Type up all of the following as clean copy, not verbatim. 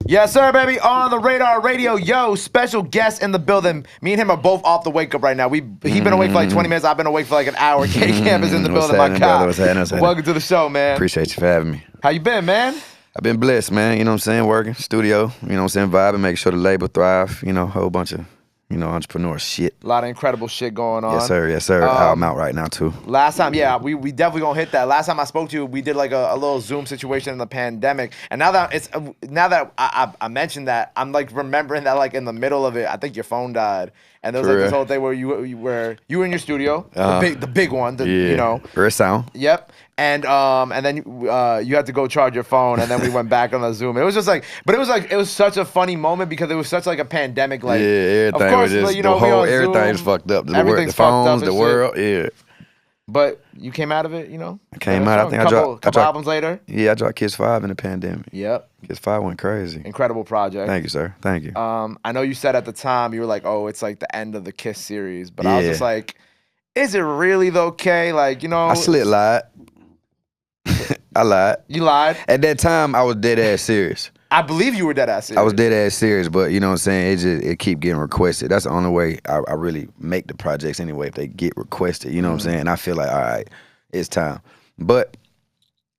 Yes, sir, baby. On the Radar Radio. Yo, special guest in the building. Me and him are both off the wake up right now. He been awake for like 20 minutes. I've been awake for like an hour. K-Camp is in the building, my God. What's happening? Welcome to the show, man. Appreciate you for having me. How you been, man? I've been blessed, man. You know what I'm saying? Working, studio, you know what I'm saying? Vibing, making sure the label thrive. You know, a whole bunch of, entrepreneur shit. A lot of incredible shit going on. Yes, sir. Yes, sir. I'm out right now, too. Last time, yeah, we definitely gonna hit that. Last time I spoke to you, we did like a little Zoom situation in the pandemic. And now that I mentioned that, I'm like remembering that like in the middle of it, I think your phone died. And there was like this whole thing where you were in your studio, the big one, you know. First sound. Yep. And then you had to go charge your phone, and then we went back on the Zoom. It was just like, but it was such a funny moment because it was such like a pandemic. Like, everything of course, was just, you know, everything's fucked up. Everything's the phones, fucked up the world, yeah. But you came out of it, you know. I came out. I think I dropped a couple albums later. Yeah, I dropped Kiss 5 in the pandemic. Yep. Kiss 5 went crazy. Incredible project. Thank you, sir. Thank you. I know you said at the time you were like, oh, it's like the end of the Kiss series, but I was just like, is it really though, K? Like, you know, I lied. I lied. You lied? At that time, I was dead ass serious. I believe you were dead ass serious. I was dead ass serious, but you know what I'm saying? It keep getting requested. That's the only way I really make the projects anyway, if they get requested. You know what I'm saying? And I feel like, all right, it's time. But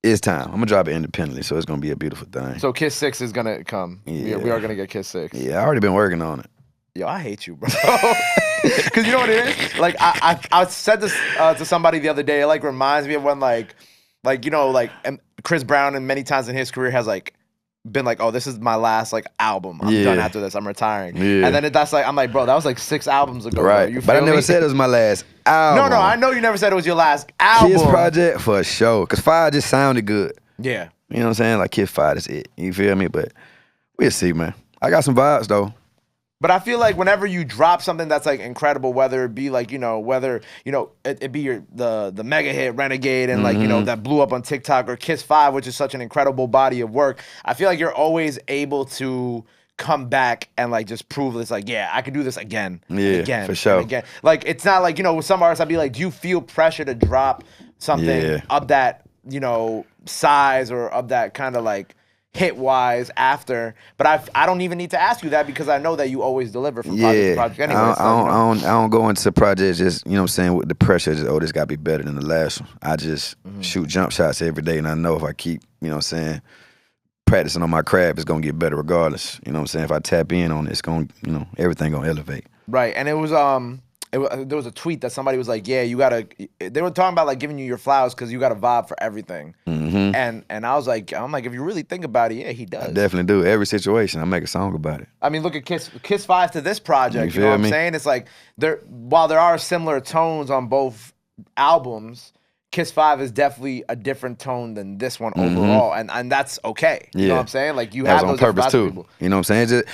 it's time. I'm gonna drop it independently, so it's gonna be a beautiful thing. So Kiss 6 is gonna come. Yeah. We are gonna get Kiss 6. Yeah, I already been working on it. Yo, I hate you, bro. Cause you know what it is? Like I said this to somebody the other day. It like reminds me of when like you know, like Chris Brown and many times in his career has like been like, oh, this is my last like album. I'm done after this. I'm retiring. Yeah. And then that's like, I'm like, bro, that was like 6 albums ago. Right. Bro. You but I never me? said it was my last album. No, I know you never said it was your last album. Kiss project for sure. Cause 5 just sounded good. Yeah. You know what I'm saying? Like Kiss 5 is it. You feel me? But we'll see, man. I got some vibes though. But I feel like whenever you drop something that's like incredible, whether it be like, it be the mega hit Renegade and like, that blew up on TikTok, or Kiss 5, which is such an incredible body of work, I feel like you're always able to come back and like just prove this, like, yeah, I can do this again. Yeah, again, for sure. Again. Like, it's not like, with some artists I'd be like, do you feel pressure to drop something of that, size or of that kind of like hit-wise after? But I don't even need to ask you that because I know that you always deliver from project to project anyway. I don't go into projects just, with the pressure, just, this got to be better than the last one. I just shoot jump shots every day, and I know if I keep, practicing on my craft, it's going to get better regardless. You know what I'm saying? If I tap in on it, it's going to, everything going to elevate. Right, and it was there was a tweet that somebody was like, yeah, you gotta, they were talking about like giving you your flowers because you got a vibe for everything. And I was like, if you really think about it, yeah, he does. I definitely do. Every situation, I make a song about it. I mean, look at Kiss 5 to this project, you know what I'm saying? It's like, while there are similar tones on both albums, Kiss 5 is definitely a different tone than this one overall, and that's okay. You know what I'm saying? Like, you have those on purpose too. People. You know what I'm saying?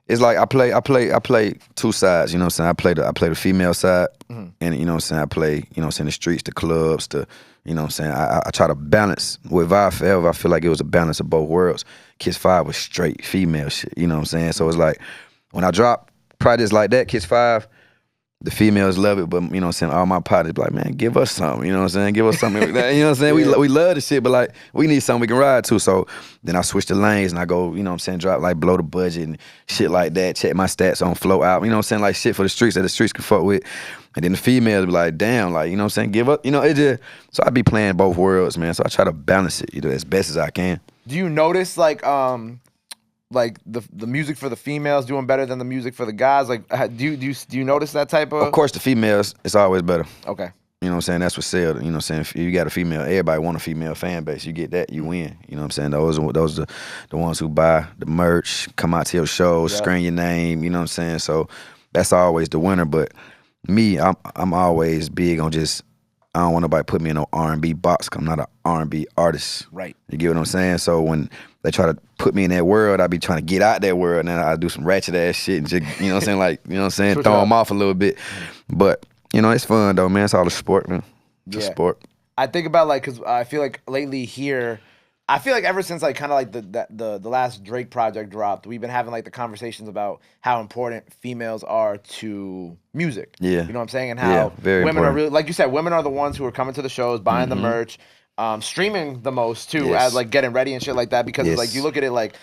It's like I play two sides, you know what I'm saying? I play the female side, and you know what I'm saying, I play, the streets, the clubs, you know what I'm saying? I try to balance. With Vibe Forever, I feel like it was a balance of both worlds. Kiss 5 was straight female shit, you know what I'm saying? So it's like, when I drop projects like that, Kiss 5, the females love it, but you know what I'm saying, all my partners be like, man, give us something, you know what I'm saying? Give us something like that, you know what I'm saying? We love the shit, but like, we need something we can ride to. So then I switch the lanes and I go, you know what I'm saying, drop like Blow the Budget and shit like that, check my stats on Flow Out, you know what I'm saying, like shit for the streets that the streets can fuck with. And then the females be like, damn, like, you know what I'm saying, give up, it just, so I be playing both worlds, man. So I try to balance it, as best as I can. Do you notice like the music for the females doing better than the music for the guys? Like, do you notice that type of? Of course, the females, it's always better. Okay. You know what I'm saying? That's what sells. You know what I'm saying? If you got a female, everybody want a female fan base. You get that, you win. You know what I'm saying? Those are the ones who buy the merch, come out to your shows, screen your name. You know what I'm saying? So that's always the winner. But me, I'm always big on just, I don't want nobody put me in no R&B box. 'Cause I'm not an R&B artist. Right. You get what I'm saying? So when they try to put me in that world, I be trying to get out that world, and then I do some ratchet ass shit and just, you know what I'm saying? Like, you know what I'm saying? Throw them off a little bit. But, it's fun though, man. It's all a sport, man. Just sport. I think about like, cause I feel like lately here, I feel like ever since like kind of like the last Drake project dropped, we've been having like the conversations about how important females are to music. Yeah. You know what I'm saying? And how women important. are really, like you said, women are the ones who are coming to the shows, buying the merch, streaming the most too, as like getting ready and shit like that. Because like you look at it like,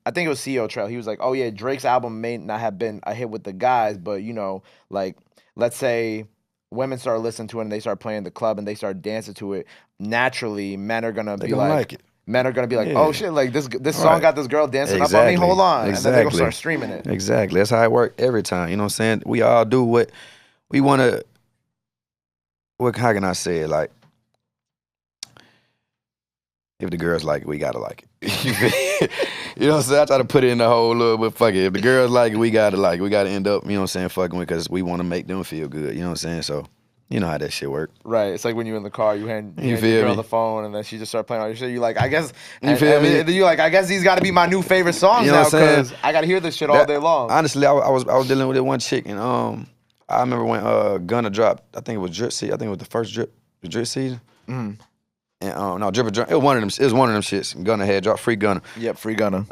I think it was CEO Trail. He was like, oh yeah, Drake's album may not have been a hit with the guys, but you know, like let's say women start listening to it and they start playing the club and they start dancing to it. Naturally, men are gonna be like it. Men are gonna be like, Yeah. oh shit, like this song Right. got this girl dancing up on me. Hold on, and then they're gonna start streaming it. Exactly. That's how it works every time. You know what I'm saying? We all do what we want to. How can I say it? Like, if the girls like it, we gotta like it. You know what I'm saying? I try to put it in the whole little, but fuck it. If the girls like it, we gotta like it. We gotta end up, you know what I'm saying, fucking with, because we want to make them feel good. You know what I'm saying? So, you know how that shit work. Right. It's like when you're in the car, you hand You your feel girl me? the phone, and then she just start playing all your shit. You like, I guess. You feel me? You like, I guess these got to be my new favorite songs You know now what I'm saying? because I got to hear this shit all day long. Honestly, I was dealing with it one chick, and I remember when Gunna dropped. I think it was Drip season. I think it was the first Drip season. Mm-hmm. And no, Drip. It was one of them. It was one of them shits. Gunna had dropped Free Gunna. Yep, Free Gunna.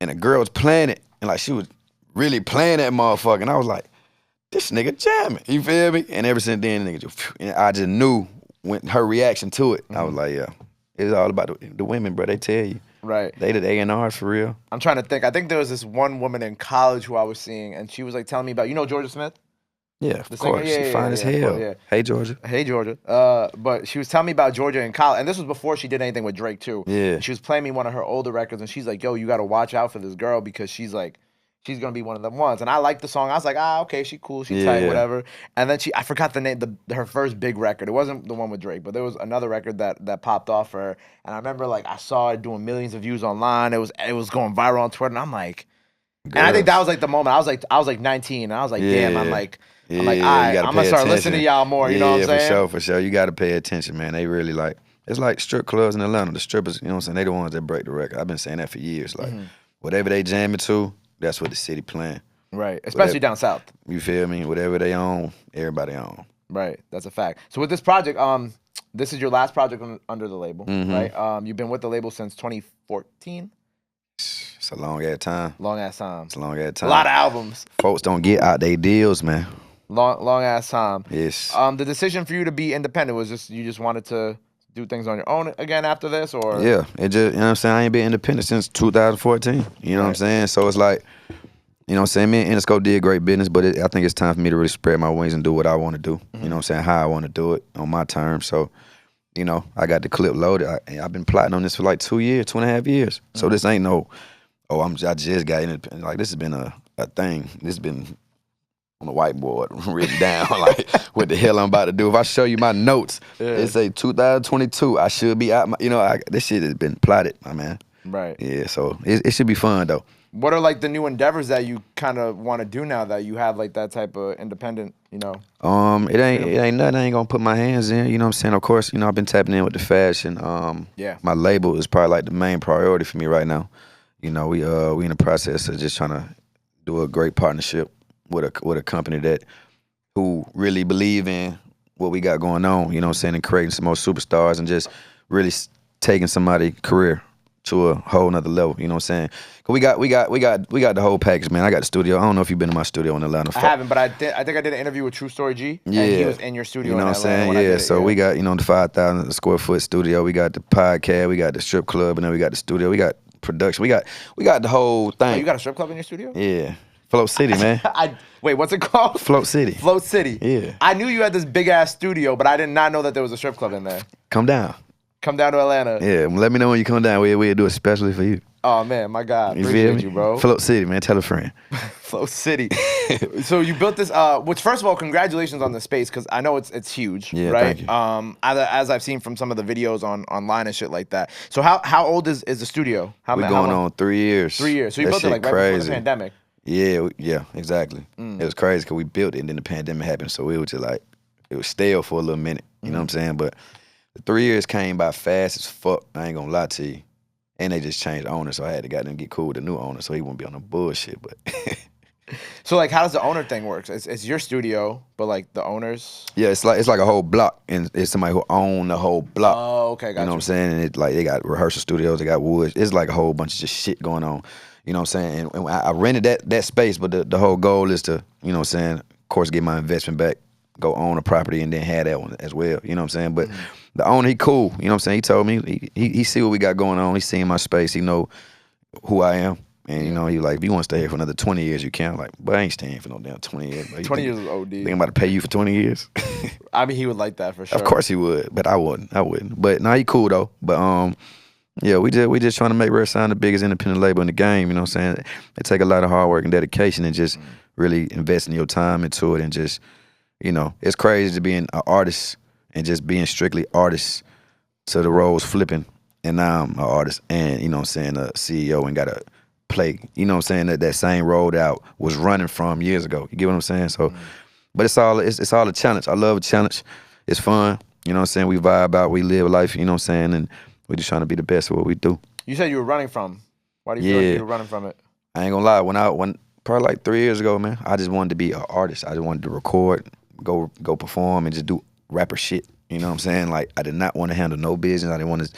And the girl was playing it, and like she was really playing that motherfucker, and I was like, this nigga jamming. You feel me? And ever since then, nigga just, and I just knew when her reaction to it. I was like, yeah, it's all about the women, bro. They tell you. Right. They did A&Rs for real. I'm trying to think. I think there was this one woman in college who I was seeing, and she was like telling me about, you know, Georgia Smith? Yeah, of The course. singer? Yeah, She fine as of hell. course, yeah. Hey, Georgia. Hey, Georgia. But she was telling me about Georgia in college, and this was before she did anything with Drake, too. Yeah. She was playing me one of her older records, and she's like, yo, you got to watch out for this girl because she's like, she's going to be one of them ones. And I liked the song. I was like, okay, she cool, she tight, whatever. And then I forgot the name, her first big record. It wasn't the one with Drake, but there was another record that popped off for her. And I remember, like, I saw it doing millions of views online. It was going viral on Twitter, and I'm like, and I think that was like the moment. I was like 19, and I was like, damn, I'm like, all right, I'm gonna start listening to y'all more. You know what I'm saying? Yeah, for sure. You got to pay attention, man. They really like. It's like strip clubs in Atlanta. The strippers, you know what I'm saying? They the ones that break the record. I've been saying that for years. Like, whatever they jamming to, that's what the city playing. Right, especially down south. You feel me? Whatever they own, everybody own. Right, that's a fact. So with this project, this is your last project under the label, right? You've been with the label since 2014. It's a long ass time. Long ass time. It's a long ass time. A lot of albums. Folks don't get out their deals, man. Long ass time. Yes. The decision for you to be independent was just you just wanted to do things on your own again after this, or yeah, it just, you know what I'm saying, I ain't been independent since 2014. You know what I'm saying? So it's like, you know what I'm saying, me and Interscope did great business, but I think it's time for me to really spread my wings and do what I want to do. You know what I'm saying? How I want to do it on my terms. So, you know, I got the clip loaded. I've been plotting on this for like 2 years, 2.5 years. So this ain't no, I just got independent. Like, this has been a thing. This has been on the whiteboard written down, like, what the hell I'm about to do. If I show you my notes, it say 2022, I should be out. This shit has been plotted, my man. Right. Yeah, so it should be fun, though. What are like the new endeavors that you kind of want to do now that you have like that type of independent, you know? It ain't nothing I ain't gonna put my hands in. You know what I'm saying? Of course, you know, I've been tapping in with the fashion. My label is probably like the main priority for me right now. You know, we in the process of just trying to do a great partnership with a company who really believe in what we got going on. You know what I'm saying? And creating some more superstars and just really taking somebody's career to a whole nother level. You know what I'm saying? Cause we got the whole package, man. I got the studio. I don't know if you've been to my studio in Atlanta. I haven't, but I think I did an interview with True Story G. And he was in your studio. You know in what I'm saying? Atlanta Yeah. So we got, you know, the 5,000 square foot studio. We got the podcast. We got the strip club, and then we got the studio. We got production. We got the whole thing. Oh, you got a strip club in your studio? Yeah. Float City, man. Wait, what's it called? Float City. Float City. Yeah. I knew you had this big ass studio, but I did not know that there was a strip club in there. Come down. Come down to Atlanta. Yeah, let me know when you come down. We'll do it especially for you. Oh man, my God, You feel appreciate me? you, bro. Float City, man. Tell a friend. Float City. So you built this. Which first of all, congratulations on the space because I know it's huge, Yeah, right? thank you. As I've seen from some of the videos online and shit like that. So how old is the studio? We're going on 3 years. 3 years. So you That built it shit like right before the crazy. pandemic. Yeah, exactly. It was crazy because we built it and then the pandemic happened, so it was just like, it was stale for a little minute. You know what I'm saying? But the 3 years came by fast as fuck. I ain't gonna lie to you. And they just changed owners, so I had to goddamn get cool with the new owner so he wouldn't be on the bullshit. But So like, how does the owner thing work? It's your studio, but like the owners. yeah, it's like a whole block, and it's somebody who own the whole block. Oh, okay, gotcha. You know what I'm saying? And it like they got rehearsal studios, they got woods. It's like a whole bunch of just shit going on. You know what I'm saying? And I rented that space, but the whole goal is to, you know what I'm saying, of course, get my investment back, go own a property, and then have that one as well. You know what I'm saying? But the owner, he cool. You know what I'm saying? He told me he see what we got going on. He seen my space. He know who I am. And, you know, he like, if you want to stay here for another 20 years, you can. I'm like, but I ain't staying for no damn 20 years. Bro. 20 years is OD. Think I'm about to pay you for 20 years? I mean, he would like that for sure. Of course he would, but I wouldn't. But nah, he cool though. But yeah, we just trying to make Vert sound the biggest independent label in the game. You know what I'm saying? It take a lot of hard work and dedication and just really investing your time into it and just, you know, it's crazy to be an artist and just being strictly artist to the roles flipping. And now I'm an artist and, you know what I'm saying, a CEO and got to play, you know what I'm saying, that same role that I was running from years ago. You get what I'm saying? So, but it's all a challenge. I love a challenge. It's fun. You know what I'm saying? We vibe out, we live life, you know what I'm saying? And we're just trying to be the best at what we do. You said you were running from. Why do you feel like you were running from it? I ain't gonna lie. When probably like 3 years ago, man, I just wanted to be an artist. I just wanted to record, go perform, and just do rapper shit. You know what I'm saying? Like I did not want to handle no business. I didn't want to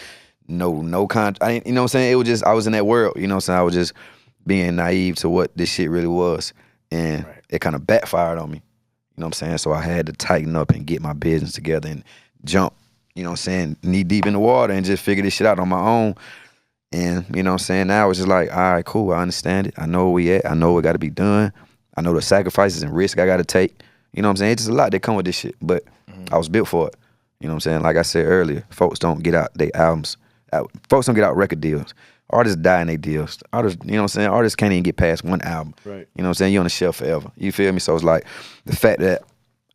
no contract. I didn't, you know what I'm saying? It was just I was in that world. You know what I'm saying? I was just being naive to what this shit really was, and it kind of backfired on me. You know what I'm saying? So I had to tighten up and get my business together and jump, you know what I'm saying, knee deep in the water and just figure this shit out on my own. And, you know what I'm saying, now it's just like, all right, cool, I understand it. I know where we at. I know what got to be done. I know the sacrifices and risk I got to take. You know what I'm saying? It's just a lot that come with this shit, but I was built for it. You know what I'm saying? Like I said earlier, folks don't get out their albums. Folks don't get out record deals. Artists die in their deals. Artists, you know what I'm saying? Artists can't even get past one album. Right. You know what I'm saying? You're on the shelf forever. You feel me? So it's like the fact that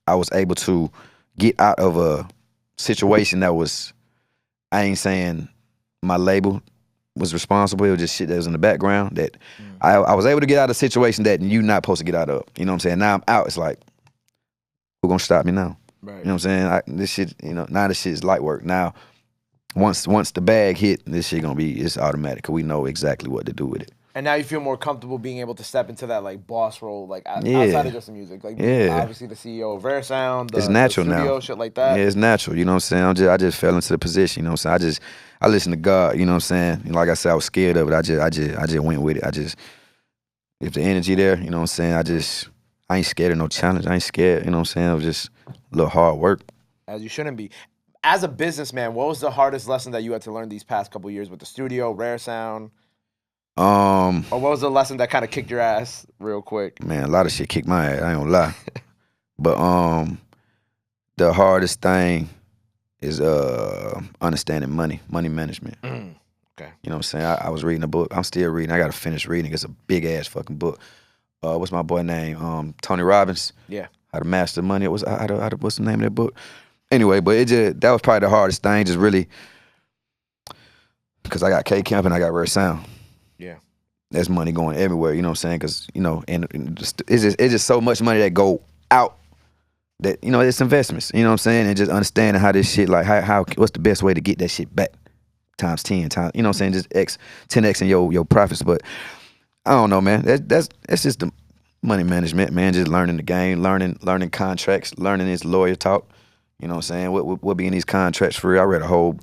I was able to get out of a situation that was, I ain't saying my label was responsible. It was just shit that was in the background that I was able to get out of a situation that you not supposed to get out of. You know what I'm saying? Now I'm out. It's like, who gonna stop me now? Right. You know what I'm saying? This shit, you know, now this shit is light work. Now, once the bag hit, this shit gonna be, it's automatic. Cause we know exactly what to do with it. And now you feel more comfortable being able to step into that like boss role, like outside of just the music. Like obviously the CEO of Vert Sound, it's natural the studio, now. Shit like that. Yeah, it's natural. You know what I'm saying? I just fell into the position. You know what I'm saying? I listen to God. You know what I'm saying? And like I said, I was scared of it. I just went with it. If the energy there, you know what I'm saying? I ain't scared of no challenge. I ain't scared. You know what I'm saying? It was just a little hard work. As you shouldn't be. As a businessman, what was the hardest lesson that you had to learn these past couple years with the studio, Rare Sound? Or what was the lesson that kind of kicked your ass real quick? Man, a lot of shit kicked my ass. I ain't gonna lie. But the hardest thing is understanding money management. Okay. You know what I'm saying? I was reading a book. I'm still reading. I gotta finish reading. It's a big ass fucking book. What's my boy name? Tony Robbins. Yeah. How to Master Money. What's the name of that book? Anyway, but that was probably the hardest thing. Just really, because I got K Camp and I got Rare Sound. Yeah. There's money going everywhere, you know what I'm saying? Because, you know, and it's just so much money that go out that, you know, it's investments, you know what I'm saying? And just understanding how this shit, like, how what's the best way to get that shit back times 10 times, you know what I'm saying? Just 10x in your profits. But I don't know, man. That's just the money management, man. Just learning the game, learning contracts, learning this lawyer talk. You know what I'm saying? What be in these contracts for real? I read a whole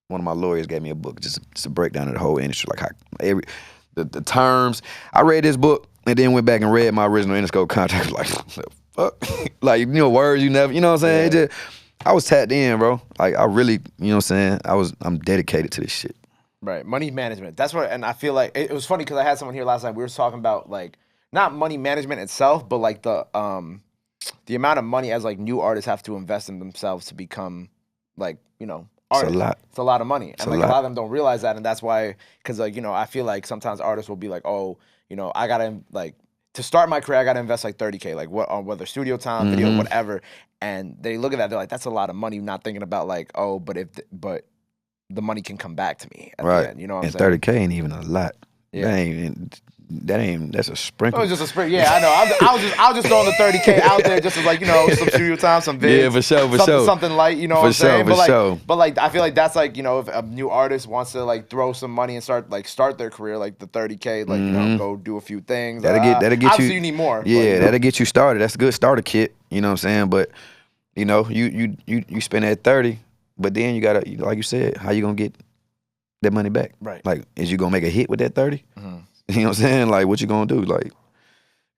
one of my lawyers gave me a book, just a breakdown of the whole industry, like how the terms. I read this book and then went back and read my original Interscope contract. Like, fuck, like, you know, words you never, you know what I'm saying? I was tapped in, bro. Like, I really, you know what I'm saying? I'm dedicated to this shit. Right, money management. That's what, and I feel like it was funny because I had someone here last night. We were talking about like not money management itself, but like the amount of money as like new artists have to invest in themselves to become like, you know, artists. It's a lot. It's a lot of money. And like a lot of them don't realize that. And that's why, because like, you know, I feel like sometimes artists will be like, oh, you know, I gotta like, to start my career, I gotta invest like 30K, like what on whether studio time, video, whatever. And they look at that, they're like, that's a lot of money, not thinking about like, oh, but the money can come back to me at the end. You know what I'm saying? And 30K ain't even a lot. Yeah. That's a sprinkle. It was just a sprinkle. Yeah, I know. I was just throwing the 30K out there just as like, you know, some studio time, some vids. Yeah, for sure. Something light, you know what I'm saying? But like I feel like that's like, you know, if a new artist wants to like throw some money and start their career, like the 30K, like, you know, go do a few things. That'll get you. Obviously you need more. Yeah, but, that'll get you started. That's a good starter kit, you know what I'm saying? But, you know, you spend that 30, but then you gotta, like you said, how you gonna get that money back? Right. Like, is you gonna make a hit with that 30? You know what I'm saying? Like, what you gonna do? Like,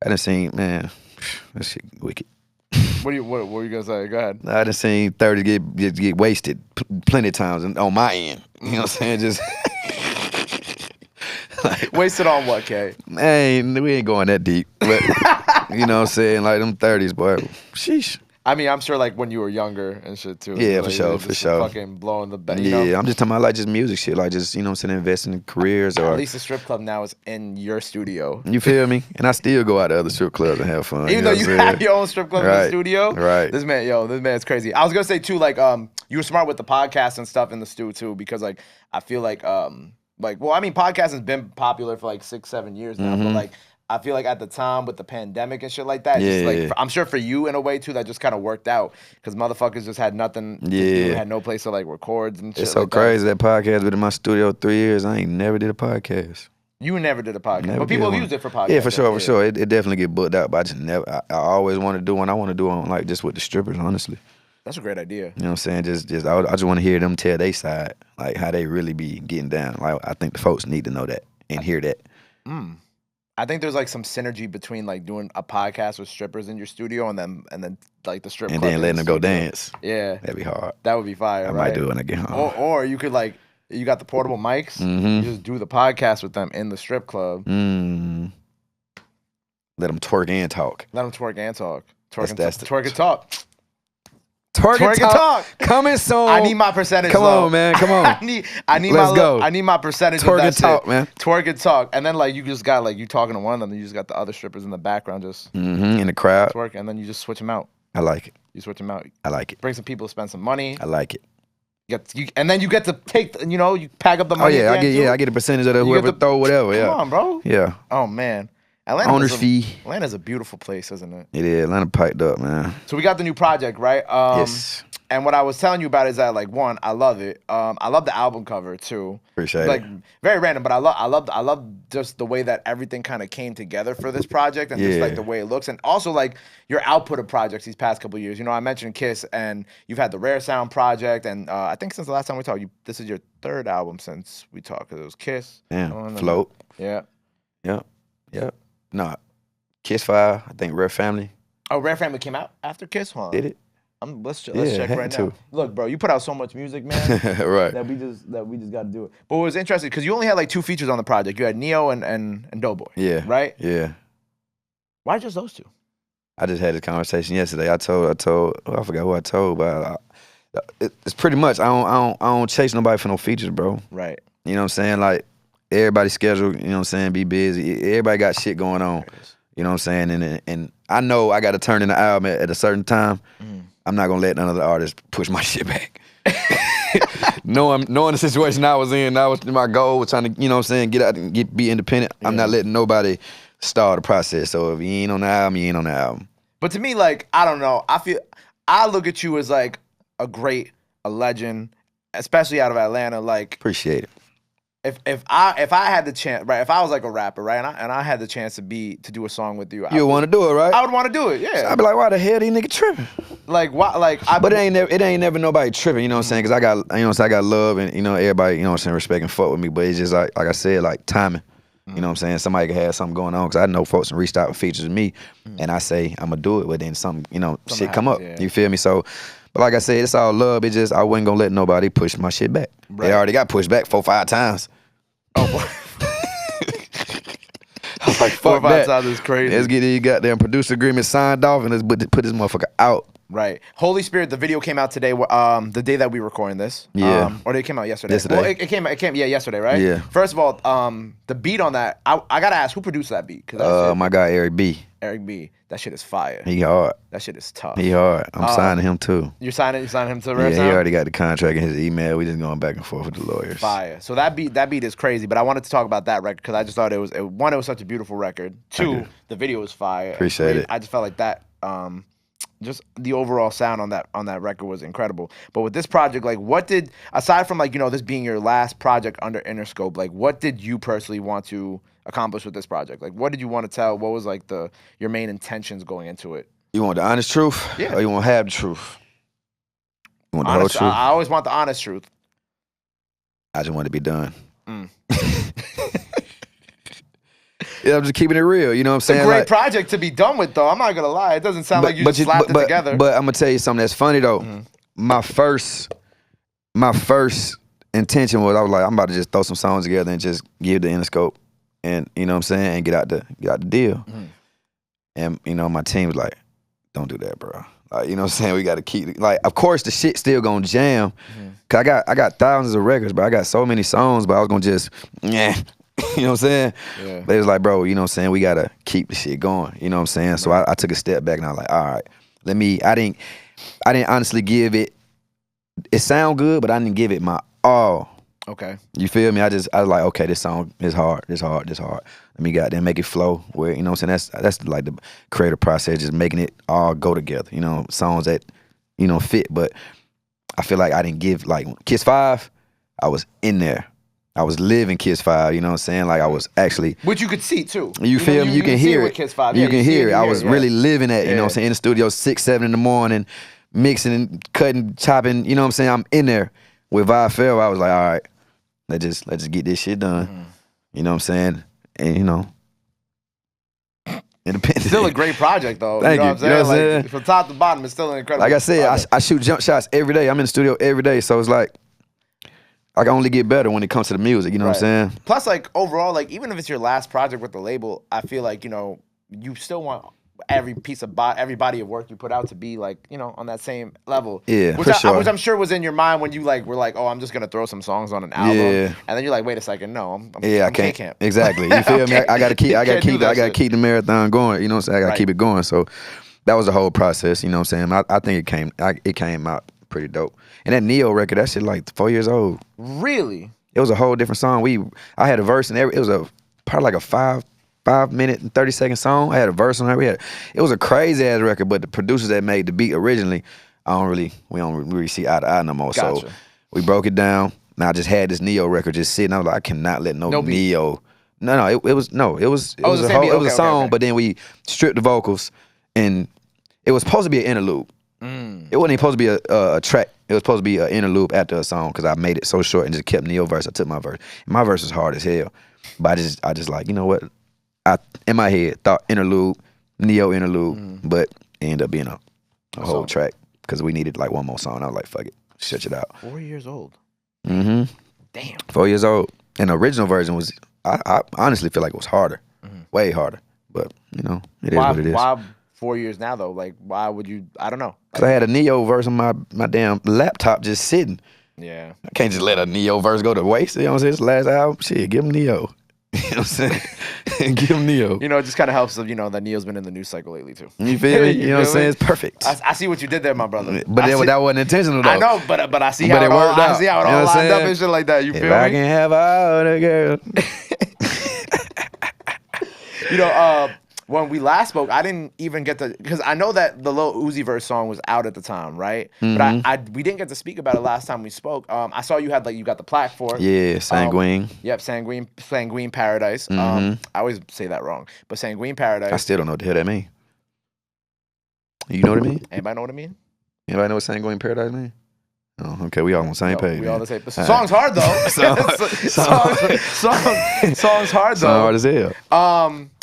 I done seen, man, that shit wicked. What were you gonna say? Go ahead. I done seen 30 get wasted plenty of times on my end. You know what I'm saying? Just Wasted on what, K? Man, we ain't going that deep. But, you know what I'm saying? Like, them 30s, boy. Sheesh. I mean, I'm sure like when you were younger and shit too. Yeah, like, for sure, just for sure. Fucking blowing the Yeah, know? I'm just talking about like just music shit, like just, you know what I'm saying, investing in careers or. At least the strip club now is in your studio. You feel me? And I still go out to other strip clubs and have fun. Even though you have your own strip club in the studio. Right. This man's crazy. I was gonna say too, like, you were smart with the podcast and stuff in the stew too, because like I feel like well, I mean, podcasting has been popular for like 6-7 years now, but like I feel like at the time with the pandemic and shit like that, just like I'm sure for you in a way too, that just kind of worked out because motherfuckers just had nothing to do, had no place to like record and shit. It's so like crazy that podcast been in my studio 3 years. I ain't never did a podcast. You never did a podcast, Never but people did have one. used it for podcasts. Yeah, for sure. It definitely get booked out, but I just never. I always want to do one. I want to do one like just with the strippers, honestly. That's a great idea. You know what I'm saying? I just want to hear them tell their side, like how they really be getting down. Like I think the folks need to know that and hear that. I think there's like some synergy between like doing a podcast with strippers in your studio and then like the strip And club then letting them go dance. Yeah, That'd be hard. that would be fire. I right? might do it when I get home. Or you could like you got the portable mics. You just do the podcast with them in the strip club. Let them twerk and talk. Let them twerk and talk. Twerk and talk. Twerk and talk. Coming soon. I need my percentage. Come on, man. Come on. I need Let's go. I need my percentage. Twerk of that and talk, shit. man. Twerk and talk, and then like you just got like you talking to one of them, and you just got the other strippers in the background just in the crowd. twerk, and then you just switch them out. I like it. You switch them out. I like it. Bring some people to spend some money. I like it. And then you get to take, you pack up the money. Oh yeah, I get a percentage of whoever throw whatever. Come on, bro. Yeah. Oh man, Owner's fee. Atlanta's a beautiful place, isn't it? It is. Atlanta piped up, man. So we got the new project, right? Yes. And what I was telling you about is that, like, one, I love it. I love the album cover too. Appreciate like, it. very random, but I love just the way that everything kind of came together for this project, and just like the way it looks, and also like your output of projects these past couple of years. I mentioned Kiss, and you've had the Rare Sound project, and I think since the last time we talked, this is your third album since we talked, because it was Kiss. Damn. Float. Yeah. Yep. No, Kiss 5. I think Rare Family. Oh, Rare Family came out after Kiss, huh? Did it? Let's check right now. Look, bro, you put out so much music, man. Right. That we just got to do it. But it was interesting because you only had like 2 features on the project. You had Neo and Doughboy. Yeah. Right. Yeah. Why just those 2? I just had this conversation yesterday. I told. I forgot who I told, but it's pretty much I don't chase nobody for no features, bro. Right. You know what I'm saying? Like everybody's schedule. You know what I'm saying? Be busy. Everybody got shit going on. You know what I'm saying? And I know I got to turn in the album at a certain time. I'm not gonna let none of the artists push my shit back. knowing the situation I was in, that was my goal, was trying to, you know what I'm saying, get out and be independent. I'm not letting nobody start the process. So if you ain't on the album, you ain't on the album. But to me, like, I don't know. I look at you as like a legend, especially out of Atlanta. Like, appreciate it. If I had the chance, right? If I was like a rapper, right, and I had the chance to do a song with you, you would want to do it, right? I would want to do it, yeah. So I'd be like, why the hell these niggas tripping? Like, why? Like, but it ain't never nobody tripping. You know what I'm saying? Because I got, I got love and everybody, you know what I'm saying, respect and fuck with me. But it's just like I said, like timing. You know what I'm saying? Somebody could have something going on because I know folks and reached out with features with me, and I say I'm gonna do it, but then something shit come up. Yeah. You feel me? So. But like I said, it's all love. It just I wasn't gonna let nobody push my shit back. Right. They already got pushed back 4-5 times. Oh boy. I was like, fuck 4-5 times is crazy. Let's get these goddamn producer agreement signed off and let's put this motherfucker out. Right. Holy Spirit, the video came out today, the day that we recording this. Yeah. Or it came out yesterday. Yesterday. Well, it came yesterday, right? Yeah. First of all, the beat on that, I gotta ask, who produced that beat? My guy Eric B. Eric B. That shit is fire. He hard. That shit is tough. He hard. I'm signing him too. You signing him to the Rare Sound? He already got the contract in his email. We just going back and forth with the lawyers. Fire. So that beat is crazy, but I wanted to talk about that record because I just thought it was such a beautiful record. 2, the video was fire. Appreciate it. I just felt like that just the overall sound on that record was incredible. But with this project, like, what did, aside from like, this being your last project under Interscope, like, what did you personally want to accomplish with this project? Like, what did you want to tell? What was like your main intentions going into it? You want the honest truth? Yeah. Or you want to have the truth? You want the honest, whole truth? I always want the honest truth. I just want to be done. Yeah, I'm just keeping it real. You know what I'm saying? It's a great project to be done with, though. I'm not gonna lie. It doesn't sound like you just slapped it together. But I'm gonna tell you something that's funny though. My first intention was I was like, I'm about to just throw some songs together and just give the Interscope and you know what I'm saying, and get out the deal. Mm-hmm. And you know, my team was like, don't do that, bro. Like, you know what I'm saying? We got to keep, like, of course the shit still gonna jam. Mm-hmm. Cause I got thousands of records, but I got so many songs, but I was gonna just, yeah. You know what I'm saying? Yeah. But it was like, bro, you know what I'm saying? We gotta keep the shit going. You know what I'm saying? So I took a step back and I was like, all right, I didn't honestly give it, it sound good, but I didn't give it my all. Okay. You feel me? I was like, okay, this song is hard, this hard. Let me goddamn make it flow. Where, you know what I'm saying? That's like the creative process, just making it all go together. You know, songs that, you know, fit. But I feel like I didn't give, like, Kiss 5, I was in there. I was living Kiss 5, you know what I'm saying? Like, I was actually. Which you could see too. You feel me? You can hear it. With Kiss 5. You Yeah, can hear it. I was really living that, you know what I'm saying? In the studio 6, 7 in the morning, mixing and cutting, chopping, you know what I'm saying? I'm in there. With Vert, I was like, all right, let's just get this shit done. Mm-hmm. You know what I'm saying? And you know. Independent. Still a great project though. Thank you. You know what I'm saying? From top to bottom, it's still an incredible Like I said, project. I shoot jump shots every day. I'm in the studio every day. So it's like, I can only get better when it comes to the music, you know what I'm saying? Plus, like, overall, like, even if it's your last project with the label, I feel like, you know, you still want every piece of every body of work you put out to be, like, you know, on that same level. Yeah, which for sure. Which I'm sure was in your mind when you, like, were like, oh, I'm just going to throw some songs on an album. Yeah. And then you're like, wait a second, no, I'm I can't. K-Camp. Exactly. You feel me? I gotta keep the marathon going, you know what I'm saying? I gotta keep it going. So that was the whole process, you know what I'm saying? I think it came out pretty dope. And that Neo record, that shit like 4 years old. Really? It was a whole different song. I had a verse and it was probably like a 5 minute and 30-second song. I had a verse on it. It was a crazy ass record, but the producers that made the beat originally, we don't really see eye to eye no more. Gotcha. So we broke it down. Now I just had this Neo record just sitting. I was like, I cannot let no Neo. No, it was a song, but then we stripped the vocals, and it was supposed to be an interlude. It wasn't even supposed to be a track. It was supposed to be an interlude after a song because I made it so short and just kept Neo verse. I took my verse. My verse was hard as hell, but I just like, you know what? I in my head thought interlude, Neo interlude, but it ended up being a whole track because we needed like one more song. I was like, fuck it, stretch it out. 4 years old. Mm-hmm. Damn. 4 years old. And the original version was, I honestly feel like it was harder, way harder. But you know, it is what it is. Why 4 years now though? Like, why would you? I don't know. Cause I had a Neo verse on my damn laptop just sitting. Yeah. I can't just let a Neo verse go to waste. You know what I'm saying? It's the last album. Shit, give him Neo. You know what I'm saying? Give him Neo. You know, it just kind of helps, you know, that Neo's been in the news cycle lately too. You feel me? You know what I'm saying? It's perfect. I see what you did there, my brother. But that wasn't intentional though. I know, but I see how it worked out. I see how it all lined up and shit like that. You feel me? I can have all the girl. You know, when we last spoke, I didn't even get to, because I know that the Lil Uzi Vert song was out at the time, right? But we didn't get to speak about it last time we spoke. I saw you got the plaque for it. Yeah, Sanguine. Yep, Sanguine Paradise. I always say that wrong, but Sanguine Paradise. I still don't know what the hell that mean. You know what I mean? Anybody know what I mean? Anybody know what Sanguine Paradise mean? Oh, okay, we all on the same page. We all the same. Song's hard though. Song's hard though. Song hard as hell.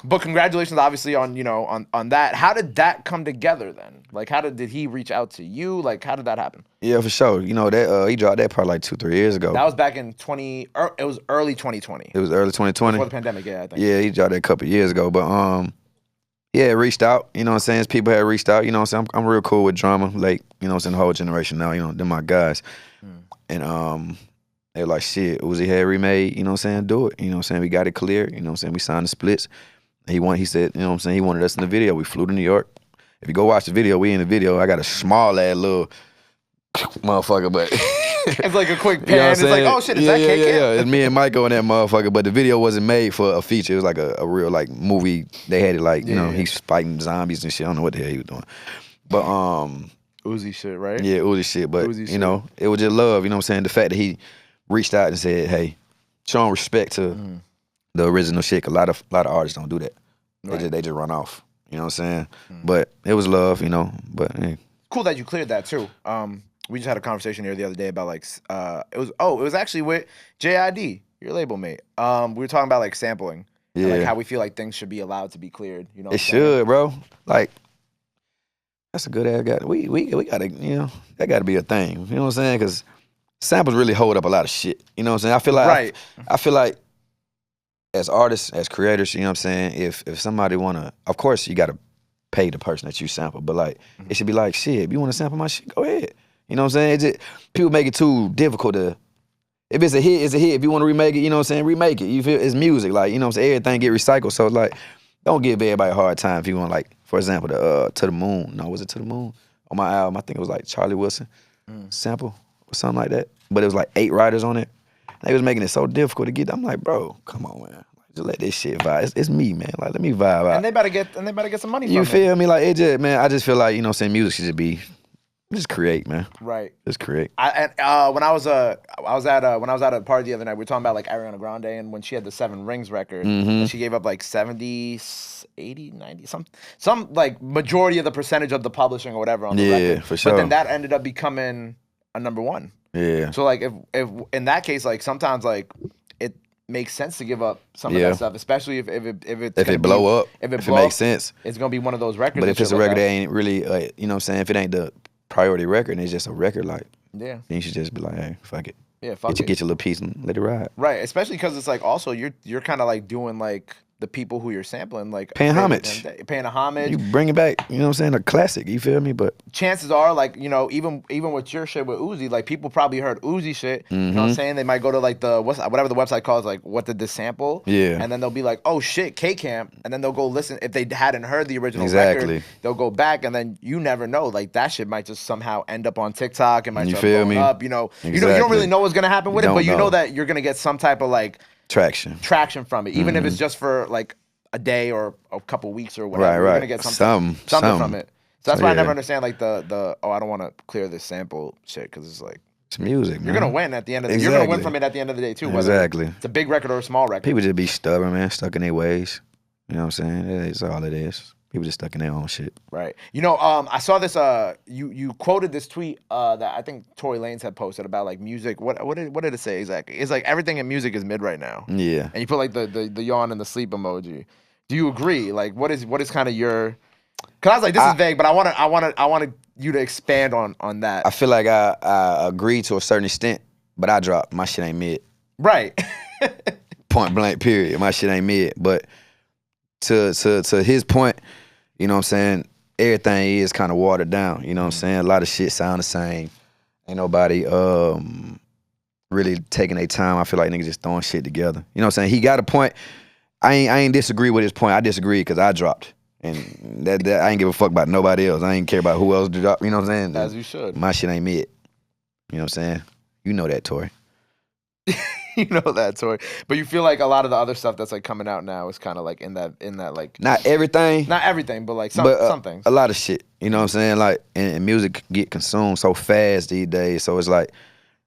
But congratulations, obviously, on that. How did that come together then? Like, did he reach out to you? Like, how did that happen? Yeah, for sure. You know that he dropped that probably like 2-3 years ago. That was back in it was early 2020. It was early 2020 before the pandemic. Yeah, I think. Yeah, he dropped that a couple of years ago, but yeah, reached out. You know what I'm saying? People had reached out. You know what I'm saying? I'm real cool with drama. Like, you know what I'm saying? The whole generation now. You know, they're my guys. And they were like, shit, Uzi had remade. You know what I'm saying? Do it. You know what I'm saying? We got it clear. You know what I'm saying? We signed the splits. He said, you know what I'm saying? He wanted us in the video. We flew to New York. If you go watch the video, we in the video. I got a small ass little motherfucker, but it's like a quick pan. You know what I'm it's saying? like, oh shit, is that K-Camp? Yeah. It's me and Michael and that motherfucker, but the video wasn't made for a feature. It was like a real like movie. They had it like, you know, he's fighting zombies and shit. I don't know what the hell he was doing. But Uzi shit, right? Yeah, Uzi shit. But Uzi you know, it was just love, you know what I'm saying? The fact that he reached out and said, hey, showing respect to the original shit. 'Cause a lot of artists don't do that. Right. They just run off. You know what I'm saying? But it was love, you know. But hey. Cool that you cleared that too. We just had a conversation here the other day about like it was actually with JID, your label mate. We were talking about like sampling. Yeah. And, like how we feel like things should be allowed to be cleared. You know, It should, bro. Like, that's a good ass guy. We gotta, you know, that gotta be a thing. You know what I'm saying? Because samples really hold up a lot of shit. You know what I'm saying? I feel like right. I feel like as artists, as creators, you know what I'm saying? If somebody wanna, of course you gotta pay the person that you sample, but like it should be like, shit, if you wanna sample my shit, go ahead. You know what I'm saying? People make it too difficult to. If it's a hit, it's a hit. If you want to remake it, you know what I'm saying, remake it. You feel it's music, like, you know what I'm saying, everything get recycled. So like, don't give everybody a hard time if you want, like, for example, the To the Moon. No, was it To the Moon? On my album, I think it was like Charlie Wilson sample or something like that. But it was like 8 writers on it. They was making it so difficult to get. I'm like, bro, come on, man. Just let this shit vibe. It's me, man. Like, let me vibe out. And they better get some money from it. You feel me? Like, it just, man, I just feel like, you know what I'm saying, music should just be, just create, man. Right. Just create. When I was at a party the other night, we were talking about like Ariana Grande and when she had the 7 Rings record, and she gave up like 70, 80, 90, some like majority of the percentage of the publishing or whatever on the record. Yeah, for sure. But then that ended up becoming a #1. Yeah. So like if in that case, like sometimes like it makes sense to give up some of that stuff, especially if it blow up, if it blow makes sense. It's gonna be one of those records. But if it's a record that ain't really, you know what I'm saying, if it ain't the priority record and it's just a record, like, then you should just be like, hey, fuck it. Yeah, fuck it. Get your little piece and let it ride. Right, especially because it's like also you're kind of like doing like the people who you're sampling, like paying homage. Paying a homage. You bring it back, you know what I'm saying, a classic, you feel me? But chances are, like, you know, even with your shit with Uzi, like people probably heard Uzi shit. You know what I'm saying? They might go to like whatever the website calls, like, what did this sample? Yeah. And then they'll be like, oh shit, K-Camp. And then they'll go listen. If they hadn't heard the original Exactly. record, they'll go back, and then you never know. Like that shit might just somehow end up on TikTok. It might You start feel blowing me? up. You know, you don't Exactly. really know what's gonna happen with it, Don't but you know know. that you're gonna get some type of like traction from it, even if it's just for like a day or a couple weeks or whatever. Right, You're right. gonna get something from it. So that's So, why I yeah. never understand like the I don't want to clear this sample shit, because it's like It's music, man. you're gonna win at the end of the You're Exactly. gonna win from it at the end of the day too. Whether Exactly. it's a big record or a small record. People just be stubborn, man, stuck in their ways. You know what I'm saying? That's all it is. People just stuck in their own shit. Right. You know, I saw this. You quoted this tweet that I think Tory Lanez had posted about like music. What did it say exactly? It's like everything in music is mid right now. Yeah. And you put like the yawn and the sleep emoji. Do you agree? Like, what is kind of your? Because I was like, this is vague, but I wanted you to expand on that. I feel like I agree to a certain extent, but I drop. My shit ain't mid. Right. Point blank, period. My shit ain't mid. But to his point, you know what I'm saying, everything is kind of watered down. You know what I'm saying? A lot of shit sound the same. Ain't nobody really taking their time. I feel like niggas just throwing shit together. You know what I'm saying? He got a point. I ain't disagree with his point. I disagree because I dropped. And that I ain't give a fuck about nobody else. I ain't care about who else dropped. You know what I'm saying? As you should. My shit ain't mid. You know what I'm saying? You know that, Tory. You know that, Tory. But you feel like a lot of the other stuff that's like coming out now is kind of like in that like Not everything. not everything, but like some things. A lot of shit. You know what I'm saying? Like, and music get consumed so fast these days. So it's like,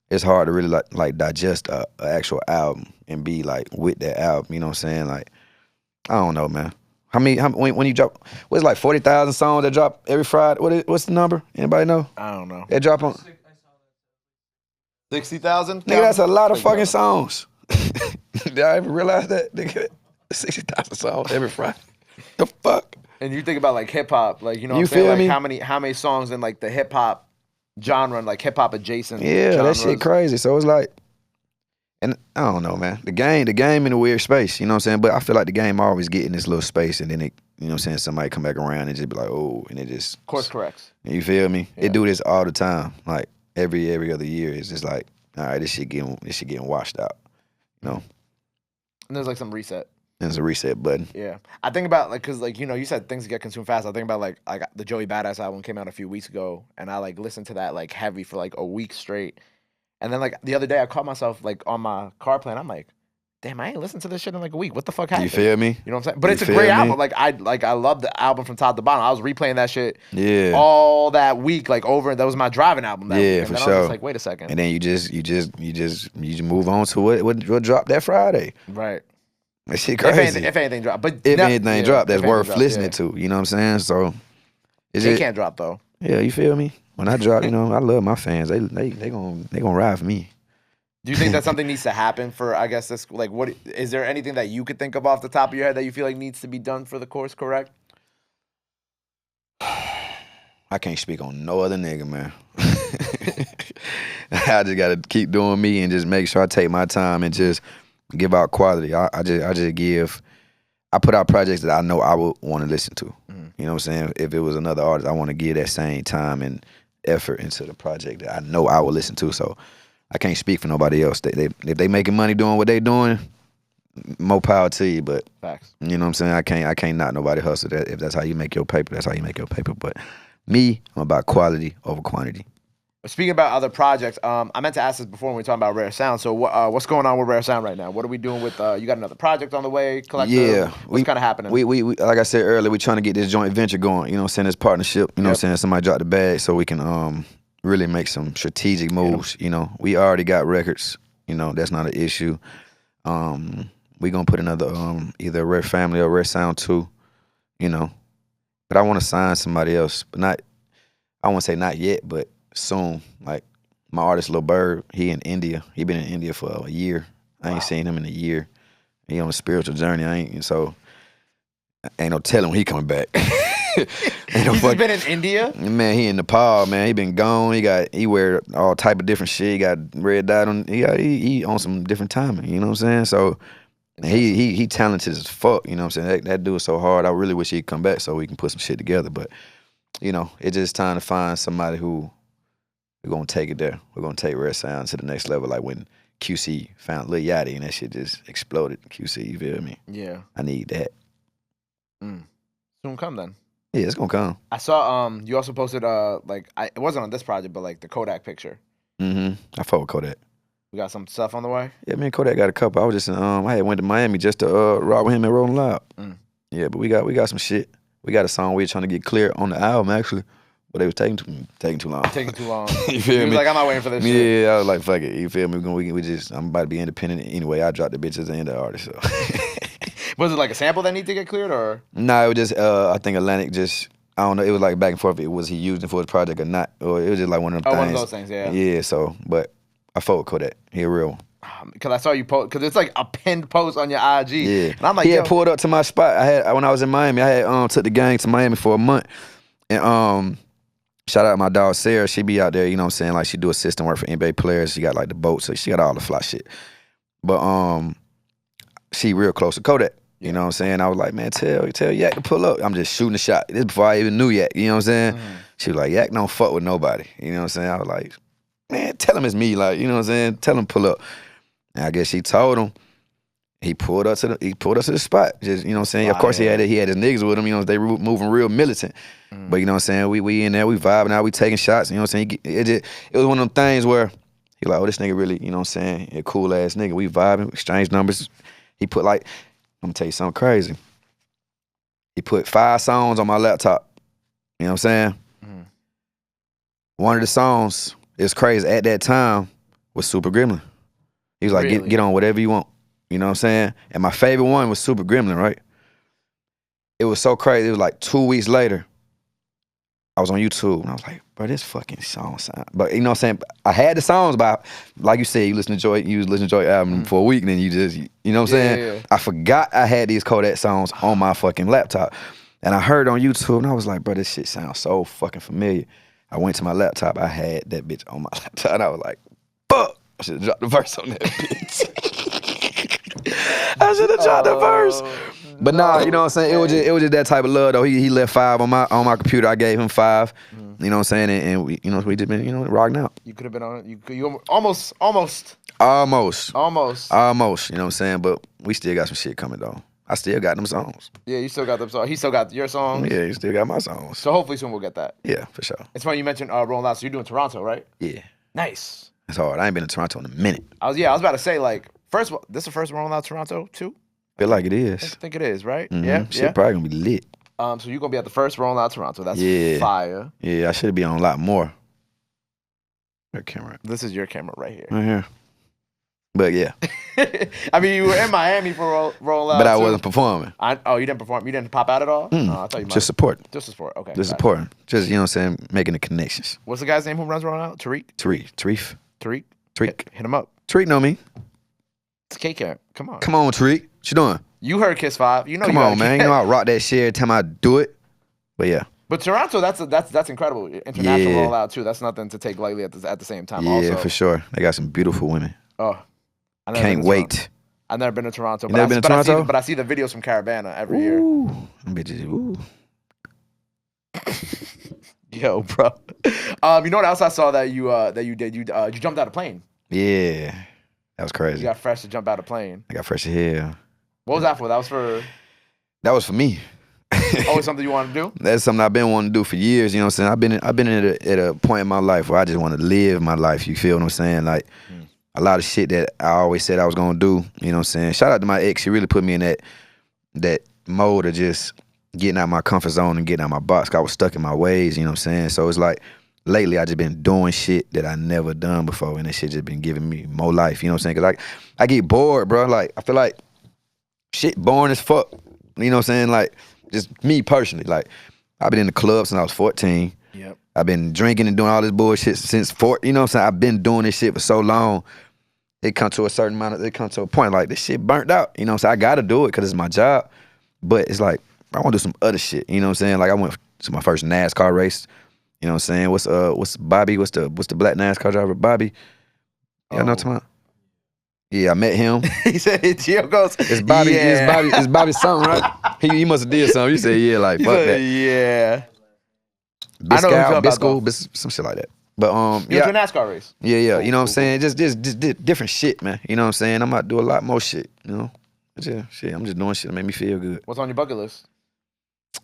it's hard to really like digest a actual album and be like with that album. You know what I'm saying? Like, I don't know, man. When you drop, what's like 40,000 songs that drop every Friday? What's the number? Anybody know? I don't know. They drop on 60,000? Nigga, that's a lot of fucking songs. Did I ever realize that? Nigga, 60,000 songs every Friday. The fuck? And you think about like hip hop, like, you know what You I'm saying? feel Like me? how many songs in like the hip hop genre and like hip hop adjacent Yeah, genres. that shit crazy. So it's like, and I don't know, man. The game in a weird space, you know what I'm saying? But I feel like the game always get in this little space, and then it, you know what I'm saying, somebody come back around and just be like, oh, and it just Course corrects. You feel me? Yeah. It do this all the time. Like every other year, it's just like, all right, this shit getting washed out. You know? And there's like some reset. There's a reset button. Yeah. I think about like, cause like, you know, you said things get consumed fast. I think about like the Joey Badass album came out a few weeks ago, and I like listened to that like heavy for like a week straight. And then like the other day I caught myself like on my car playing. I'm like, damn, I ain't listened to this shit in like a week. What the fuck happened? You feel me? You know what I'm saying? But You it's a feel great me? album. Like I love the album from top to bottom. I was replaying that shit Yeah. all that week, like over, and that was my driving album that Yeah, week. And for then I sure. was just like, wait a second. And then you just move on to what dropped that Friday. Right. That shit crazy. If anything dropped. But If now- anything yeah, dropped, that's if worth anything dropped, listening yeah. to. You know what I'm saying? So it's It just, can't drop though. yeah, you feel me? When I drop, you know, I love my fans. They gonna ride for me. Do you think that something needs to happen for, I guess, this, like, what is there anything that you could think of off the top of your head that you feel like needs to be done for the course correct? I can't speak on no other nigga, man. I just gotta keep doing me and just make sure I take my time and just give out quality. I just give. I put out projects that I know I would want to listen to. You know what I'm saying? If it was another artist, I want to give that same time and effort into the project that I know I would listen to. So I can't speak for nobody else. If they making money doing what they doing, more power to you. But Facts. you know what I'm saying? I can't knock nobody hustle. That if that's how you make your paper, that's how you make your paper. But me, I'm about quality over quantity. Speaking about other projects, I meant to ask this before when we were talking about Rare Sound. So what's going on with Rare Sound right now? What are we doing with, you got another project on the way, collective? Yeah. What's kind of happening? We like I said earlier, we trying to get this joint venture going, you know what I'm saying, this partnership, you know what I'm saying, somebody drop the bag so we can really make some strategic moves, you know. We already got records, you know, that's not an issue. We gonna put another, either Rare Family or Rare Sound 2, you know. But I want to sign somebody else, but not, I won't say not yet, but soon. Like my artist Lil Bird, he in India. He been in India for a year. I ain't seen him in a year. He on a spiritual journey. Ain't no telling when he coming back. He's been in India? Man, he in Nepal, man. He been gone. He wear all type of different shit. He got red dot on. He on some different timing. You know what I'm saying? So he talented as fuck. You know what I'm saying? That dude is so hard. I really wish he'd come back so we can put some shit together. But you know, it's just time to find somebody who we're gonna take it there. We're gonna take Rare Sound to the next level. Like when QC found Lil Yachty and that shit just exploded. QC, you feel me? Yeah. I need that. Soon come then. Yeah, it's gonna come. I saw you also posted it wasn't on this project, but like the Kodak picture. I fuck with Kodak. We got some stuff on the way? Yeah, me and Kodak got a couple. I was just I had went to Miami just to rock with him and Rolling Loud. Yeah, but we got some shit. We got a song we were trying to get clear on the album actually. But it was taking too long. Taking too long. You feel me? He was like, I'm not waiting for this shit. Yeah, I was like, fuck it. You feel me? I'm about to be independent anyway. I dropped the bitch as the end of the artist. So. Was it like a sample that need to get cleared or? No, it was just I think Atlantic just, I don't know, it was like back and forth. Was he using it for his project or not? Or it was just like one of them things. One of those things, yeah. Yeah, so, but I fuck with Kodak. He a real one. Because I saw you post, because it's like a pinned post on your IG. Yeah. And I'm like, he had pulled up to my spot. When I was in Miami, I had took the gang to Miami for a month. And shout out my dog Sarah. She be out there, you know what I'm saying? Like she do assistant work for NBA players. She got like the boat, so she got all the fly shit. But she real close to Kodak. You know what I'm saying? I was like, man, tell Yak to pull up. I'm just shooting a shot. This before I even knew Yak, you know what I'm saying? She was like, Yak don't fuck with nobody. You know what I'm saying? I was like, man, tell him it's me. Like, you know what I'm saying? Tell him pull up. And I guess she told him. He pulled us to the spot. Just, you know what I'm saying? Of course he had his niggas with him, you know, they were moving real militant. But you know what I'm saying? We in there, we vibing out, we taking shots, you know what I'm saying? It was one of them things where he like, oh, this nigga really, you know what I'm saying? A cool ass nigga. We vibing, exchange numbers. He put like, I'm gonna tell you something crazy. He put 5 songs on my laptop. You know what I'm saying? One of the songs, it's crazy, at that time, was Super Gremlin. He was like, Really? get on whatever you want. You know what I'm saying? And my favorite one was Super Gremlin, right? It was so crazy. It was like 2 weeks later, I was on YouTube and I was like, bro, this fucking song sound. But you know what I'm saying? I had the songs, but like you said, you was listening to Joy album for a week and then you just, you know what I'm saying? Yeah. I forgot I had these Kodak songs on my fucking laptop. And I heard on YouTube and I was like, bro, this shit sounds so fucking familiar. I went to my laptop, I had that bitch on my laptop and I was like, fuck, I should have dropped the verse on that bitch. I should have dropped the verse. But nah, you know what I'm saying? It was just that type of love though. He left 5 on my computer. I gave him 5. You know what I'm saying? And we, you know, we just been, you know, rocking out. You could have been on it. You almost. Almost. You know what I'm saying? But we still got some shit coming though. I still got them songs. Yeah, you still got them songs. He still got your songs. Yeah, you still got my songs. So hopefully soon we'll get that. Yeah, for sure. It's funny you mentioned Rolling Loud. So you're doing Toronto, right? Yeah. Nice. It's hard. I ain't been to Toronto in a minute. I was about to say, like, first of all, this is the first Rolling Loud Toronto too? Feel like it is. I think it is, right? Yeah. Shit probably gonna be lit. So you're gonna be at the first Rolling Loud Toronto. That's fire. Yeah, I should be on a lot more. Your camera. This is your camera right here. Right here. But yeah. I mean, you were in Miami for Rolling Loud. But I wasn't performing. You didn't perform. You didn't pop out at all. I thought you might. Just support. Just support. Okay. Just supporting. Just, you know what I'm saying, making the connections. What's the guy's name who runs Rolling Loud? Tariq. Tariq. Hit him up. Tariq know me. It's K-Camp. Come on. Come on, Tariq. What you doing? You heard Kiss 5. You know. Come on, man. You know I rock that shit every time I do it. But yeah. But Toronto, that's incredible. International Rolling Loud too. That's nothing to take lightly at the same time. Yeah, also. for sure. They got some beautiful women. Oh, Can't wait. I've never been to Toronto. You never been to Toronto? But I see the videos from Caravana every Ooh, year. them bitches, ooh. Yo, bro. You know what else I saw that you did? You jumped out of plane. Yeah, that was crazy. You got fresh to jump out of plane. I got fresh hair. What was that for? That was for. That was for me. Always something you wanted to do? That's something I've been wanting to do for years. You know what I'm saying? I've been at a point in my life where I just want to live my life. You feel what I'm saying? Like a lot of shit that I always said I was gonna do. You know what I'm saying? Shout out to my ex. She really put me in that mode of just getting out my comfort zone and getting out my box. I was stuck in my ways. You know what I'm saying? So it's like lately I just been doing shit that I never done before, and that shit just been giving me more life. You know what I'm saying? Cause I get bored, bro. Like I feel like shit boring as fuck. You know what I'm saying? Like. Just me personally, like I've been in the club since I was 14. Yep. I've been drinking and doing all this bullshit since 4. You know what I'm saying? I've been doing this shit for so long. It come to a certain amount. It come to a point like this shit burnt out. You know what I'm saying? I gotta do it because it's my job. But it's like I want to do some other shit. You know what I'm saying? Like I went to my first NASCAR race. You know what I'm saying? What's Bobby? What's the black NASCAR driver? Bobby. Y'all know what I'm talking about? Yeah, I met him. He said, Gio goes, it's Bobby. Yeah. It's Bobby something, right? He must have did something. You said, yeah, like fuck that. Yeah. Bisco, some shit like that. But you went to a NASCAR race. Yeah. You know what I'm saying? Just different shit, man. You know what I'm saying? I'm about to do a lot more shit. You know, shit. I'm just doing shit that make me feel good. What's on your bucket list?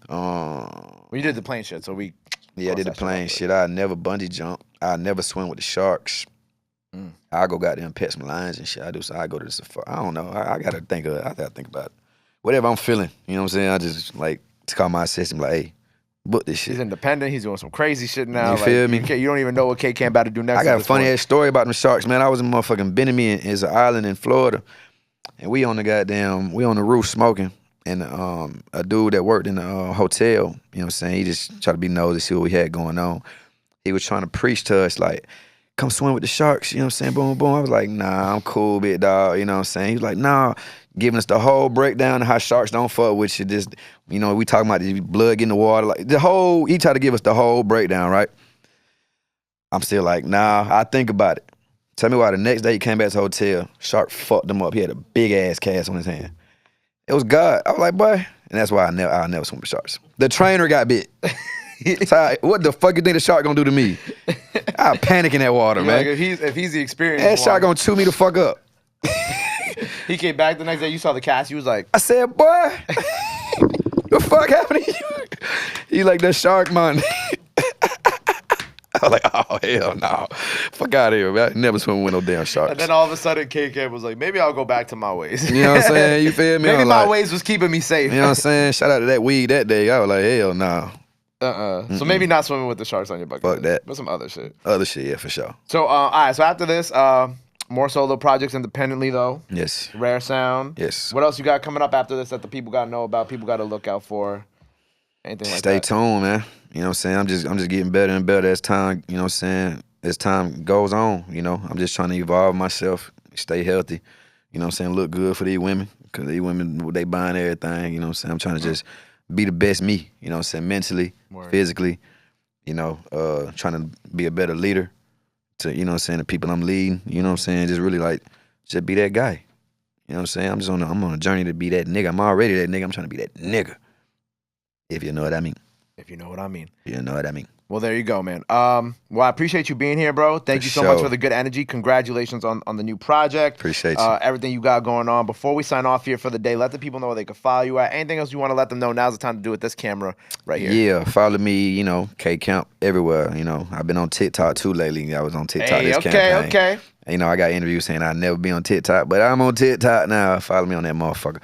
Well, you did the plane shit, so we. Yeah, I did the plane shit. I never bungee jump. I never swim with the sharks. I go goddamn pet some lions and shit. I go to the safari. I don't know. I gotta think of it. I gotta think about it. Whatever I'm feeling, you know what I'm saying? I just like to call my system like, hey, book this shit. He's independent. He's doing some crazy shit now. You feel me? You don't even know what K-Camp about to do next. I got a funny ass story about them sharks, man. I was in motherfucking Benemy, it's an island in Florida, and we on the roof smoking, and a dude that worked in the hotel, you know what I'm saying? He just tried to be nosy, see what we had going on. He was trying to preach to us like, come swim with the sharks, you know what I'm saying? Boom, boom. I was like, nah, I'm cool, big dog, you know what I'm saying? He was like, nah, giving us the whole breakdown of how sharks don't fuck with you. Just, you know, we talking about the blood getting the water, like he tried to give us the whole breakdown, right? I'm still like, nah, I think about it. Tell me why the next day he came back to the hotel, shark fucked him up. He had a big ass cast on his hand. It was God. I was like, boy, and that's why I'll never swim with sharks. The trainer got bit. So what the fuck you think the shark gonna do to me? I panic in that water, man. Like if he's the experienced that shark gonna chew me the fuck up. He came back the next day. You saw the cast. He was like, I said, boy, the fuck happened to you? He like that shark, man. I was like, oh hell no, fuck out of here, man. I never swim with no damn sharks. And then all of a sudden, K-Camp was like, maybe I'll go back to my ways. You know what I'm saying? You feel me? Maybe my ways was keeping me safe. You know what I'm saying? Shout out to that weed that day. I was like, hell no. So maybe not swimming with the sharks on your bucket. Fuck that. But some other shit. Other shit, yeah, for sure. So, all right. So after this, more solo projects independently though. Yes. Rare Sound. Yes. What else you got coming up after this that the people gotta know about? People gotta look out for. Anything like Stay that? tuned, man. You know what I'm saying? I'm just getting better and better as time. You know what I'm saying? As time goes on, you know, I'm just trying to evolve myself, stay healthy. You know what I'm saying? Look good for these women, because these women, they buying everything. You know what I'm saying? I'm trying to just be the best me, you know what I'm saying, mentally, physically, you know, trying to be a better leader to, you know what I'm saying, the people I'm leading, you know what I'm saying, just really like, just be that guy. You know what I'm saying? I'm on a journey to be that nigga. I'm already that nigga. I'm trying to be that nigga. If you know what I mean. If you know what I mean. You know what I mean. Well, there you go, man. Well, I appreciate you being here, bro. Thank you so much for the good energy. Congratulations on the new project. Appreciate you. Everything you got going on. Before we sign off here for the day, let the people know where they can follow you at. Anything else you want to let them know, now's the time to do it. This camera right here. Yeah, follow me, you know, K-Camp everywhere. You know, I've been on TikTok too lately. I was on TikTok this campaign. Okay. You know, I got interviews saying I'd never be on TikTok, but I'm on TikTok now. Follow me on that motherfucker.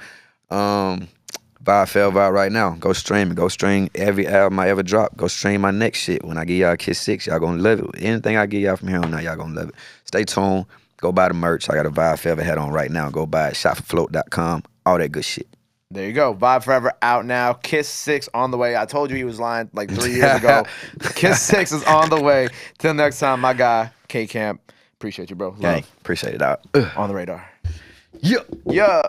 Vert fell Vert right now. Go stream it. Go stream every album I ever drop. Go stream my next shit. When I give y'all Kiss 6, y'all gonna love it. Anything I give y'all from here on out, y'all gonna love it. Stay tuned. Go buy the merch. I got a Vert Forever hat on right now. Go buy it. Shopforfloat.com. All that good shit. There you go. Vert Forever out now. Kiss 6 on the way. I told you he was lying like 3 years ago. Kiss 6 is on the way. Till next time, my guy, K-Camp. Appreciate you, bro. Love. Gang, appreciate it out. On the radar. Yeah. Yeah.